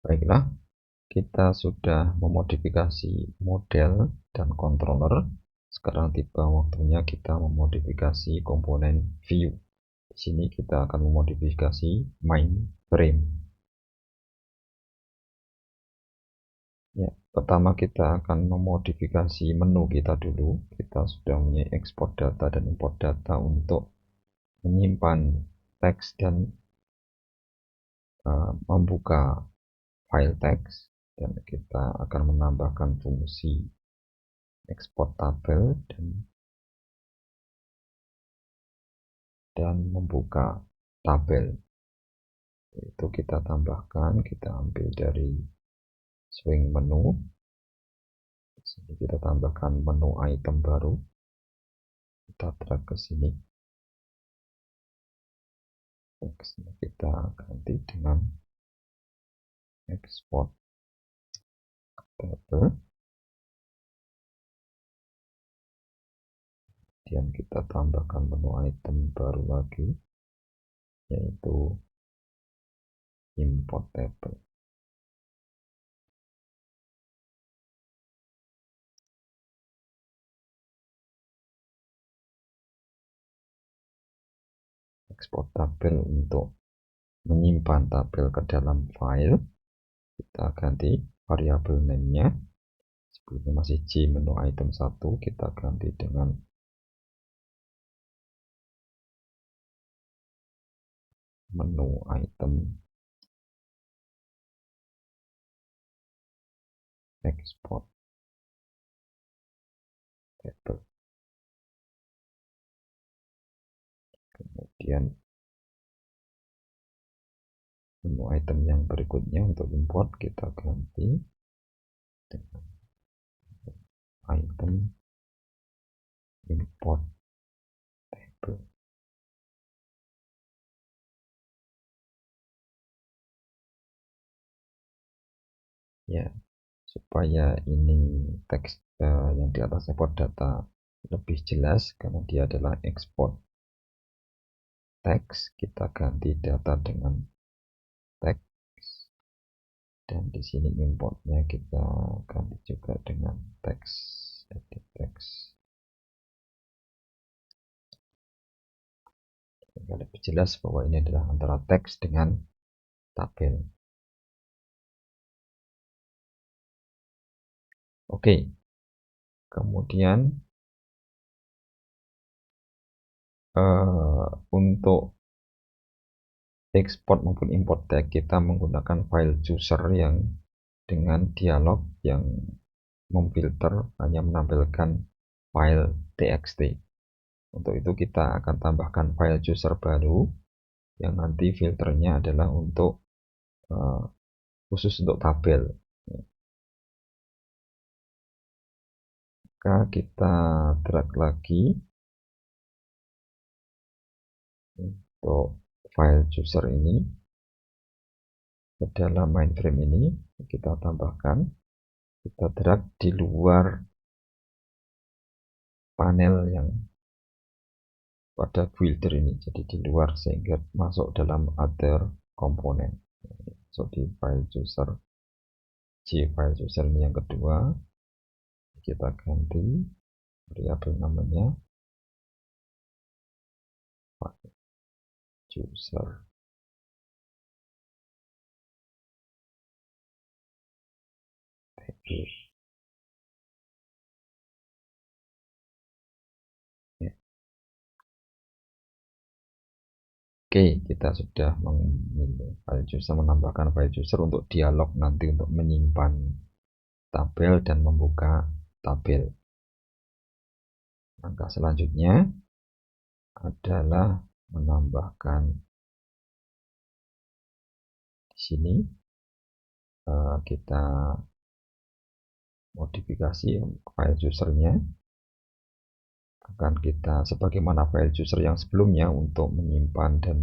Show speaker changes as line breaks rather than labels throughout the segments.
Baiklah, kita sudah memodifikasi model dan controller. Sekarang tiba waktunya kita memodifikasi komponen view. Di sini kita akan memodifikasi main frame. Ya, pertama kita akan memodifikasi menu kita dulu. Kita sudah punya export data dan import data untuk menyimpan teks dan membuka file teks, dan kita akan menambahkan fungsi export tabel dan membuka tabel. Itu kita tambahkan, kita ambil dari swing menu. Di sini kita tambahkan menu item baru. Kita drag ke sini. Teksnya kita ganti dengan export tabel. Kemudian kita tambahkan menu item baru lagi, yaitu import table. Export tabel untuk menyimpan tabel ke dalam file. Kita ganti variabel name-nya. Sebelumnya masih J menu item 1, kita ganti dengan menu item export table. Kemudian menu item yang berikutnya untuk import kita ganti dengan item import table. Ya, supaya ini teks yang di atas import data lebih jelas karena dia adalah export teks, kita ganti data dengan teks, dan di sini importnya kita ganti juga dengan teks, edit teks. Agar lebih jelas bahwa ini adalah antara teks dengan tabel. Oke, kemudian untuk ekspor maupun import tag kita menggunakan file chooser yang dengan dialog yang memfilter hanya menampilkan file txt. Untuk itu kita akan tambahkan file chooser baru yang nanti filternya adalah untuk khusus untuk tabel. Maka kita drag lagi untuk file chooser ini ke dalam mainframe ini, kita tambahkan, kita drag di luar panel yang pada builder ini, jadi di luar sehingga masuk dalam other komponen. So di file chooser file chooser ini yang kedua, kita ganti variabel namanya file chooser table. Oke, kita sudah memilih file chooser, menambahkan file chooser untuk dialog nanti untuk menyimpan tabel dan membuka tabel. Langkah selanjutnya adalah menambahkan di sini kita modifikasi file chooser-nya. Akan kita sebagaimana file chooser yang sebelumnya untuk menyimpan dan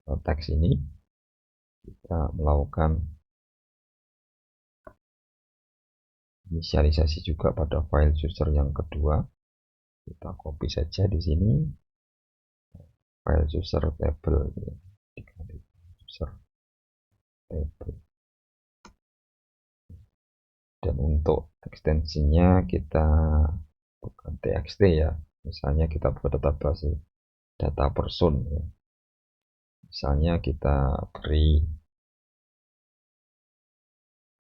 teks ini, kita melakukan inisialisasi juga pada file chooser yang kedua. Kita copy saja di sini file chooser table, diganti chooser table. Dan untuk ekstensinya kita bukan txt ya, misalnya kita buat database data person ya. Misalnya kita beri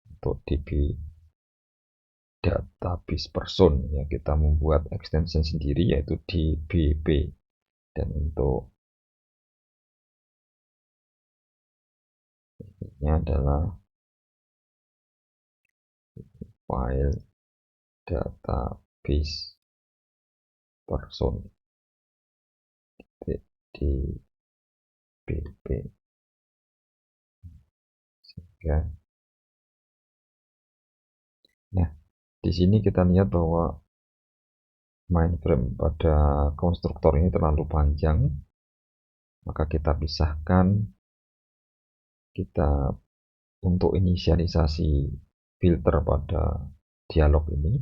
untuk db database person ya, kita membuat extension sendiri yaitu dbb. Dan untuk ini adalah file database person dbb ya. Nah, di sini kita lihat bahwa mainframe pada konstruktor ini terlalu panjang, maka kita pisahkan. Kita untuk inisialisasi filter pada dialog ini,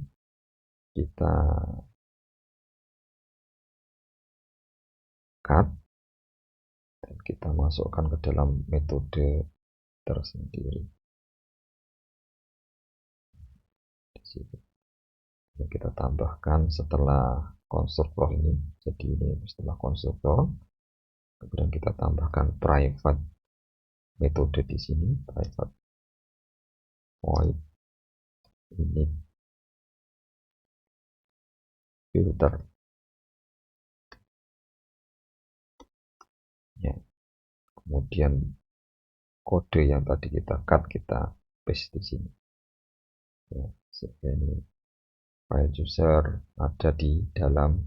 kita cut dan kita masukkan ke dalam metode tersendiri. Di sini kita tambahkan setelah konstruktor ini. Jadi ini setelah konstruktor, kemudian kita tambahkan private metode di sini, private void init filter ya. Kemudian kode yang tadi kita cut, kita paste di sini ya. Sehingga ini file user ada di dalam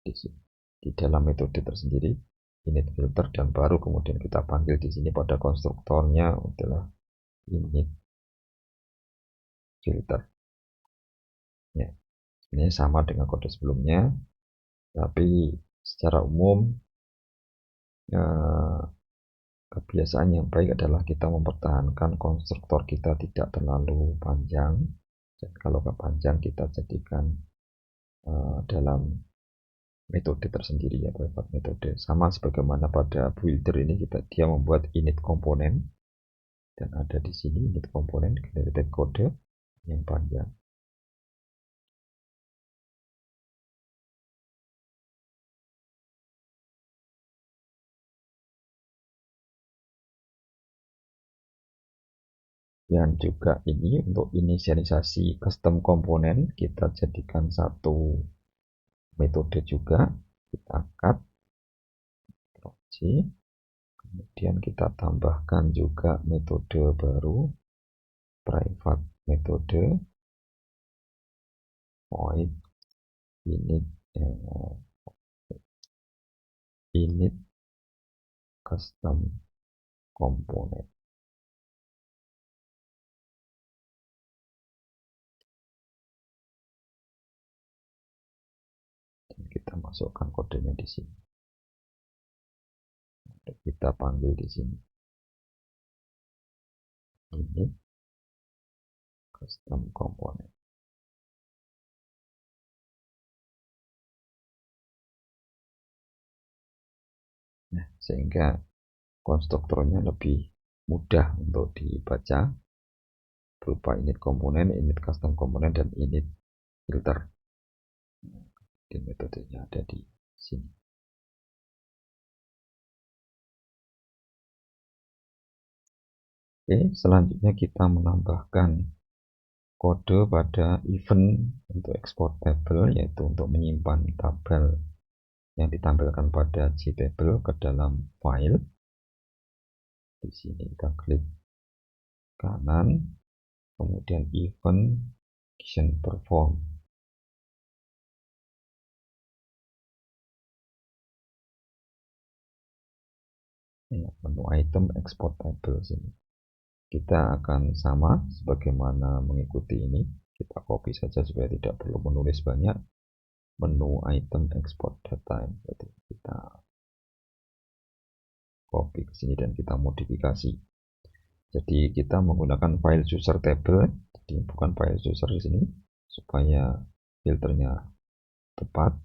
di dalam metode tersendiri, init filter, dan baru kemudian kita panggil di sini pada konstruktornya adalah init filter ya. Ini sama dengan kode sebelumnya, tapi secara umum kebiasaan yang baik adalah kita mempertahankan konstruktor kita tidak terlalu panjang, dan kalau panjang kita jadikan dalam metode tersendiri ya, private metode. Sama sebagaimana pada builder ini, dia membuat init komponen, dan ada di sini init komponen generated kode yang panjang. Dan juga ini untuk inisialisasi custom komponen, kita jadikan satu metode juga. Kita cut, C, kemudian kita tambahkan juga metode baru, private metode void init custom komponen. Dan kita masukkan kodenya di sini. Kita panggil di sini init custom komponen. Nah, sehingga konstruktornya lebih mudah untuk dibaca, berupa init komponen, init custom komponen, dan init filter. Dan metodenya ada di sini. Oke, selanjutnya kita menambahkan kode pada event untuk export table, yaitu untuk menyimpan tabel yang ditampilkan pada JTable ke dalam file. Di sini kita klik kanan, kemudian event action perform. Ya, menu item export table sini. Kita akan sama sebagaimana mengikuti ini. Kita copy saja supaya tidak perlu menulis banyak. Menu item export data, jadi kita copy ke sini dan kita modifikasi. Jadi kita menggunakan file user table, jadi bukan file user di sini, supaya filternya tepat.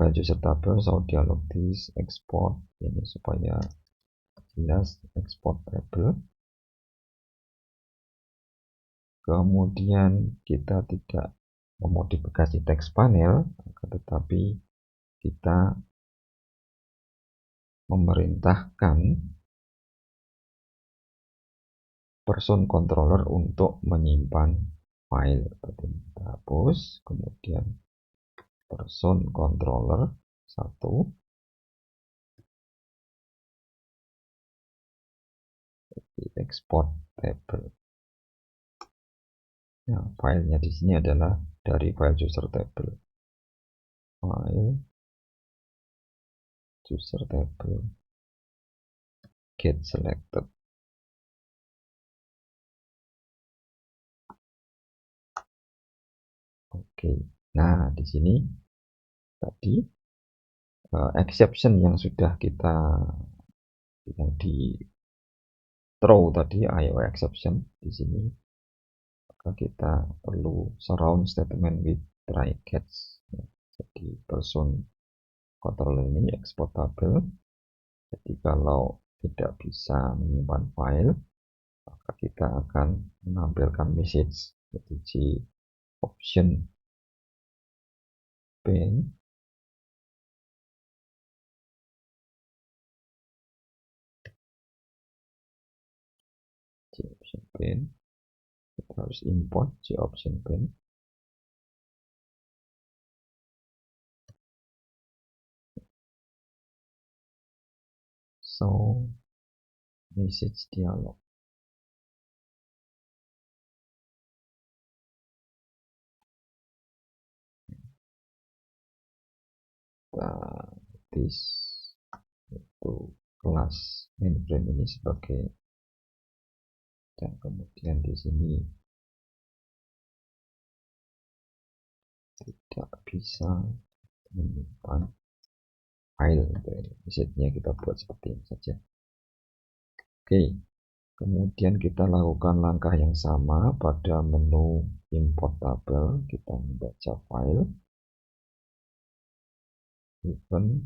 File user table, so dialog this export ini supaya jelas export table. Kemudian kita tidak memodifikasi teks panel, tetapi kita memerintahkan person controller untuk menyimpan file. Kita hapus, kemudian person controller 1 di export table. Nah, filenya di sini adalah dari file user table. File user table get selected. Oke. Nah, di sini tadi exception yang sudah kita yang di throw tadi IO exception di sini, maka kita perlu surround statement with try catch. Jadi person controller ini exportable. Jadi kalau tidak bisa menyimpan file, maka kita akan menampilkan message jadi option pane option pane. Kita harus import option pane. So message dialog. This itu kelas mainframe ini sebagai, dan kemudian di sini tidak bisa menyimpan file. Message-nya kita buat seperti ini saja. Oke, kemudian kita lakukan langkah yang sama pada menu import tabel. Kita membaca file event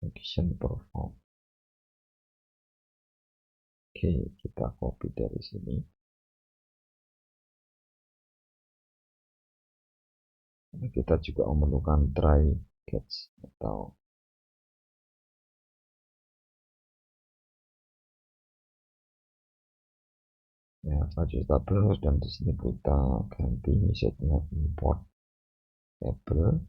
action perform. Oke, kita copy dari sini. Kita juga memerlukan try catch atau ya file tabel, dan di sini kita ganti message-nya import table.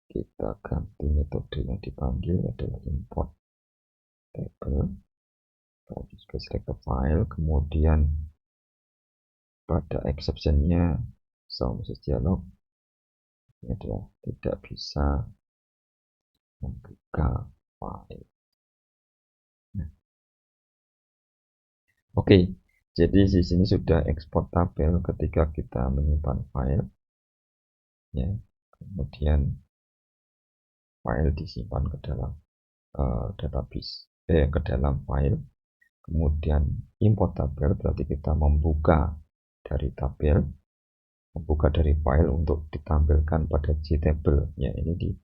Kita ganti metode yang dipanggil adalah import table. Kita juga select file, kemudian pada exception-nya show message dialog ini adalah tidak bisa membuka file. Nah, oke, jadi di sini sudah ekspor tabel ketika kita menyimpan file, ya. Kemudian file disimpan ke dalam database, ke dalam file. Kemudian import tabel berarti kita membuka dari tabel, membuka dari file untuk ditampilkan pada JTable. Ya, ini di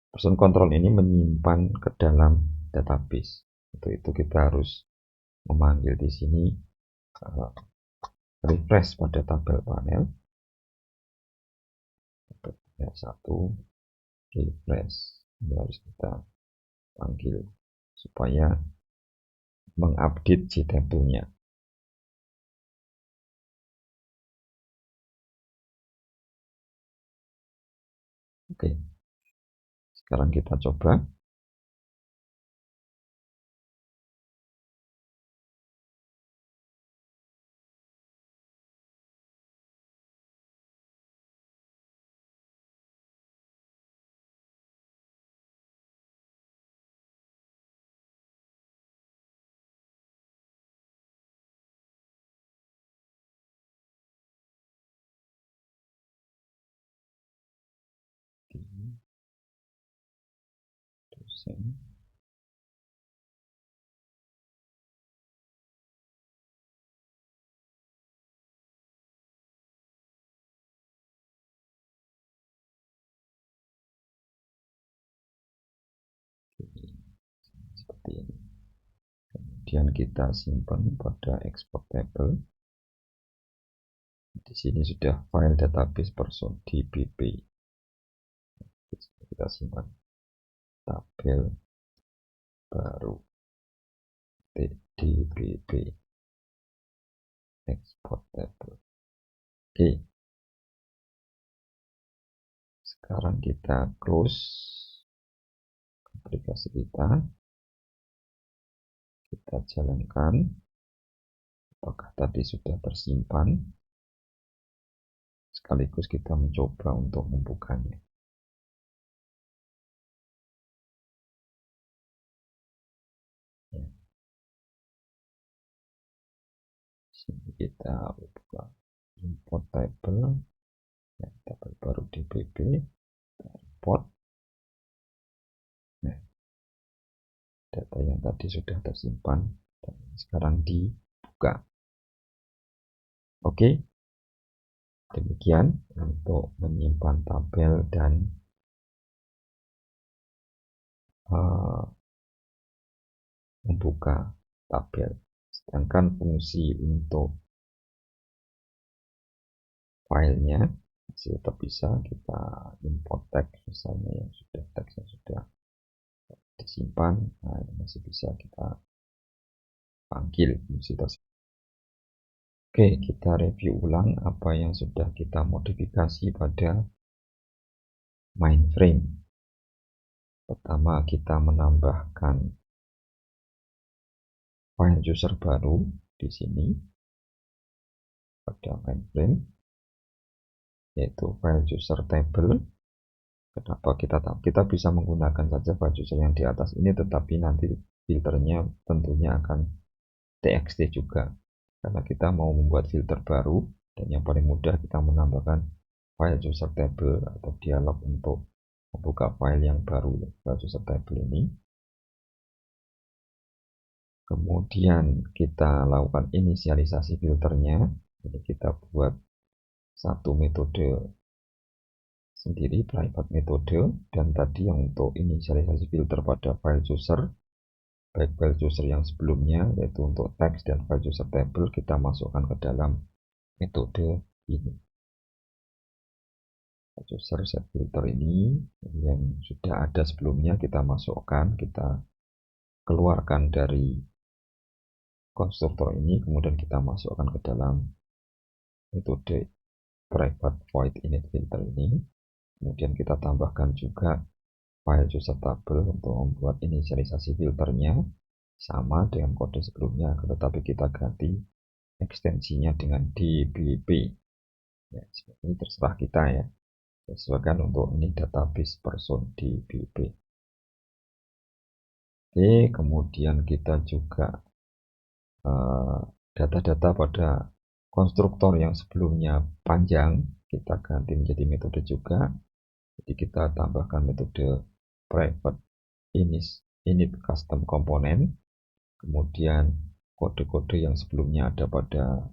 person control ini menyimpan ke dalam database. Untuk itu kita harus memanggil di sini refresh pada tabel panel. Ya, satu refresh ini harus kita panggil supaya mengupdate JTable-nya. Oke, sekarang kita coba. Dosen. Seperti ini. kemudian kita simpan pada export table. Di sini sudah file database person dbb. Kita simpan tabel baru dbb export table. Oke, sekarang kita close aplikasi kita jalankan. Apakah tadi sudah tersimpan? Sekaligus kita mencoba untuk membukanya. Ya. Sini kita buka import table, ya, tabel baru dbb, import. Nah, data yang tadi sudah tersimpan dan sekarang dibuka. Oke, demikian untuk menyimpan tabel dan membuka tabel. Sedangkan fungsi untuk filenya masih tetap bisa kita import teks, misalnya yang sudah teksnya sudah disimpan, nah ini masih bisa kita panggil fungsi tersebut. Oke, kita review ulang apa yang sudah kita modifikasi pada mainframe. Pertama, kita menambahkan file user baru di sini pada mainframe, yaitu file user table. Kenapa kita bisa menggunakan saja file user yang di atas ini, tetapi nanti filternya tentunya akan txt juga, karena kita mau membuat filter baru, dan yang paling mudah kita menambahkan file user table atau dialog untuk membuka file yang baru, file user table ini. Kemudian kita lakukan inisialisasi filternya. Jadi kita buat satu metode sendiri, private metode, dan tadi yang untuk inisialisasi filter pada file user, baik file user yang sebelumnya yaitu untuk teks dan file user table, kita masukkan ke dalam metode ini. File user set filter ini yang sudah ada sebelumnya kita masukkan, kita keluarkan dari konstruktor ini, kemudian kita masukkan ke dalam metode private void init filter ini. Kemudian kita tambahkan juga file user table untuk membuat inisialisasi filternya sama dengan kode sebelumnya, tetapi kita ganti ekstensinya dengan dbb. Ya, ini terserah kita ya, sesuaikan untuk ini database person dbb. Oke, kemudian kita juga data-data pada konstruktor yang sebelumnya panjang kita ganti menjadi metode juga. Jadi kita tambahkan metode private init custom component, kemudian kode-kode yang sebelumnya ada pada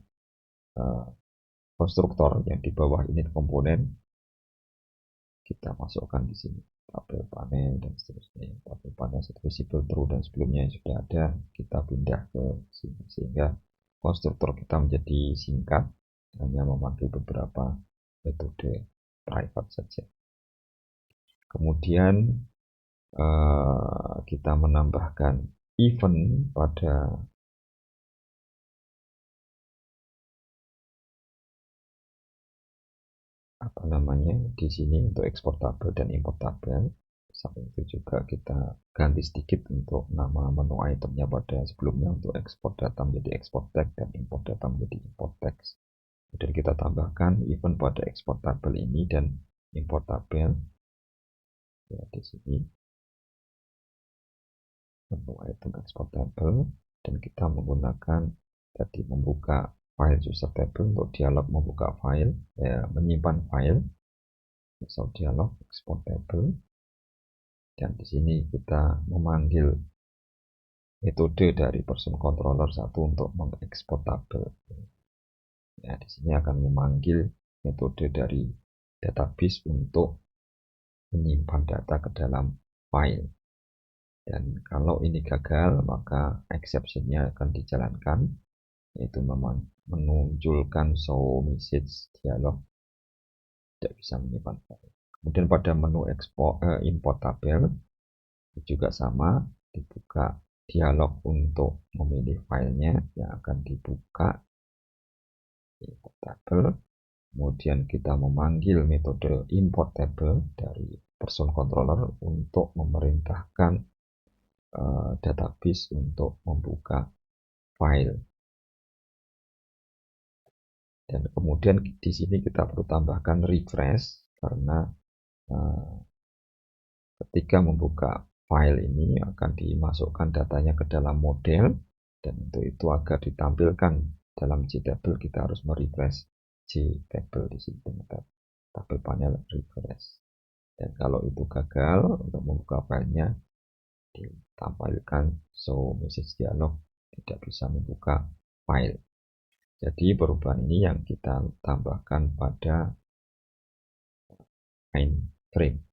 konstruktor yang di bawah init komponen kita masukkan di sini, tabel panel dan seterusnya. Tabel panel set visible true dan sebelumnya yang sudah ada kita pindah ke sini, sehingga konstruktor kita menjadi singkat, hanya memanggil beberapa metode private saja. Kemudian kita menambahkan event pada di sini untuk ekspor tabel dan import tabel. Samping itu juga kita ganti sedikit untuk nama menu itemnya pada sebelumnya, untuk ekspor data menjadi ekspor teks dan import data menjadi import teks. Kemudian kita tambahkan event pada ekspor tabel ini dan import tabel. Ya, di sini menu item ekspor tabel, dan kita menggunakan tadi membuka file user table untuk dialog membuka file, ya, menyimpan file, misal dialog export table, dan di sini kita memanggil metode dari person controller 1 untuk mengekspor tabel. Ya, di sini akan memanggil metode dari database untuk menyimpan data ke dalam file. Dan kalau ini gagal, maka exception-nya akan dijalankan, yaitu menunjukkan show message dialog tidak bisa menyimpan file. Kemudian pada menu import tabel juga sama, dibuka dialog untuk memilih filenya yang akan dibuka import tabel. Kemudian kita memanggil metode import table dari person controller untuk memerintahkan database untuk membuka file. Dan kemudian di sini kita perlu tambahkan refresh karena ketika membuka file ini akan dimasukkan datanya ke dalam model, dan untuk itu agar ditampilkan dalam JTable kita harus merefresh JTable di sini dengan tabel panel refresh. Dan kalau itu gagal untuk membuka filenya, ditampilkan show message dialog tidak bisa membuka file. Jadi perubahan ini yang kita tambahkan pada main frame.